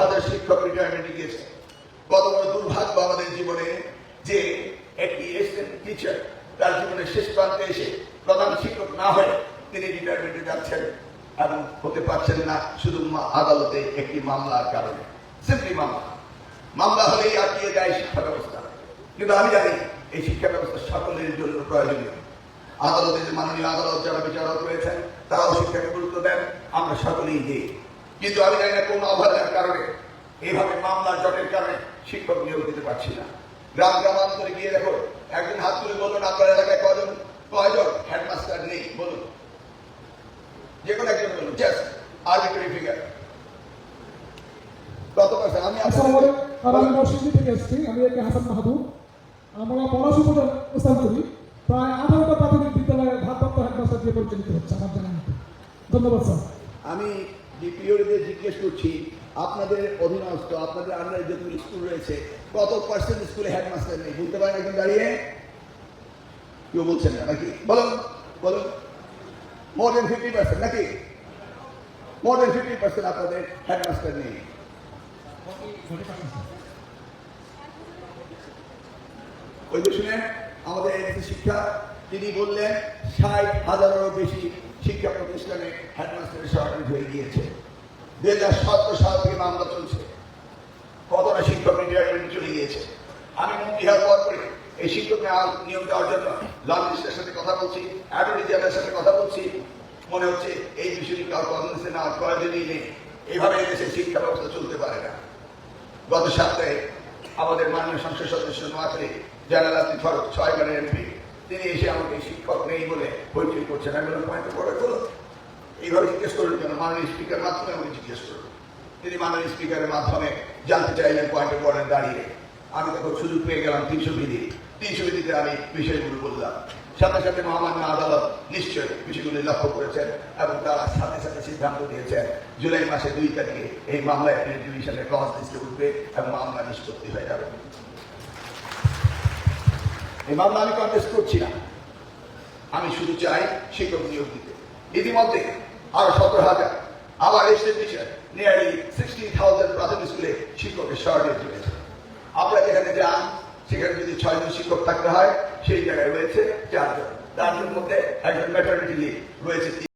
হাজার শিক্ষক রিটায়ারমেন্টে গিয়েছে। কত বড় দুর্ভাগ্য আমাদের জীবনে যে একটি অ্যাসিস্ট্যান্ট টিচার তার জীবনের শেষ প্রান্তে এসে প্রধান শিক্ষক না হয়ে তিনি রিটায়ারমেন্টে যাচ্ছেন এবং হতে পারছেন না শুধু আদালতে একটি মামলার কারণে। সিম্পলি মামলা হলেই আটকিয়ে যায় শিক্ষা ব্যবস্থা। কিন্তু আমি জানি এই শিক্ষা ব্যবস্থা সকলের জন্য প্রয়োজনীয়। আদালতে যে মাননীয় আদালত যারা বিচারক রয়েছেন তারাও শিক্ষাকে গুরুত্ব দেন, আমরা সকলেই দিই। কিন্তু আমি জানি না কোন অবহেলার কারণে এইভাবে মামলার জটের কারণে শিক্ষক নিয়োগ দিতে পারছি না। গ্রামান্তরে গিয়ে দেখো, একজন হাত তুলে বলুন আপনার এলাকায় কয়জন হেডমাস্টার নেই বলুন, যে কোনো একজন বলুন, জাস্ট আরবিট্রারি ফিগার কত পার্সেন্ট? আমি নরসিংদী থেকে এসেছি, আমি একে হাসান মাহবুব। আমরা পড়াশোনা প্রস্তাব করি, প্রায় 18টা প্রাথমিক বিদ্যালয়ের ভারপ্রাপ্ত হেডমাস্টার দিয়ে পরিচালিত হচ্ছে আমার জানা মতো। ধন্যবাদ স্যার। আমি ডিপিওদের জিজ্ঞেস করছি, আপনাদের অধীনস্থ আপনাদের আন্ডারে যতগুলো স্কুল রয়েছে কত পার্সেন্ট স্কুলে হেডমাস্টার নেই বলতে পারেন একজন দাঁড়িয়ে? কেউ বলছেন না নাকি? বলুন বলুন। মোর দেন 50% নাকি? মোর দেন 50% আপনাদের হেডমাস্টার নেই। ওই যে শুনেন আমাদের শিক্ষা তিনি বললেন 60,000-এরও বেশি শিক্ষা প্রতিষ্ঠানে হেডমাস্টারের শর্টেজ হয়ে গিয়েছে। 2017 সাল থেকে মামলা চলছে, কতটা শিক্ষক রিটায়ারমেন্ট চলে গিয়েছে। আমি মন্ত্রী হওয়ার পর করে এই শিক্ষক নিয়োগ দেওয়ার জন্য ল মিনিস্টারের সাথে কথা বলছি, অ্যাটর্নি জেনারেলের সাথে কথা বলছি। মনে হচ্ছে এই বিষয়টি কারো কনফারেন্সে নেওয়ার প্রয়োজনই নেই। এইভাবে দেশের শিক্ষা ব্যবস্থা চলতে পারে না। গত সপ্তাহে আমাদের মাননীয় সংসদ সদস্য নোয়াখালী জেনারেল আব্দুল ফারুক 6 বারের এমপি, তিনি এসে আমাকে শিক্ষক নেই বলে হইচই করছেন। আমি বললাম পয়েন্ট পড়ে বলুন, এইভাবে জিজ্ঞেস করুন কেন? মাননীয় স্পিকার মাধ্যমে আমাকে জিজ্ঞেস করুন। তিনি মাননীয় স্পিকারের মাধ্যমে জানতে চাইলেন পয়েন্টে পড়েন দাঁড়িয়ে। আমি তখন সুযোগ পেয়ে গেলাম 300 বিধিতে আমি বিষয়গুলো বললাম। সাথে সাথে মহামান্য আদালত নিশ্চয়ই বিষয়গুলি লক্ষ্য করেছেন এবং তারা সাথে সাথে সিদ্ধান্ত দিয়েছেন জুলাই মাসে 2 তারিখে এই মামলায় ডিভিশনের ক্লজ লিস্টে উঠবে এবং মামলা নিষ্পত্তি হয়ে যাবে। এই মামলা আমি কন্টেস্ট করছি না, আমি শুধু চাই শিক্ষক নিয়োগ দিতে। ইতিমধ্যে আরো 17,000 আবার এস্টাবলিশড নিয়ারলি 60,000 প্রাথমিক স্কুলে শিক্ষকের শর্টেজ রয়েছে। আপনারা যেখানে যান সেখানে যদি 6 জন শিক্ষক থাকতে হয়, সেই জায়গায় রয়েছে 4 জন। 4 জনের মধ্যে একজন ম্যাটারনিটি লিভ রয়েছে।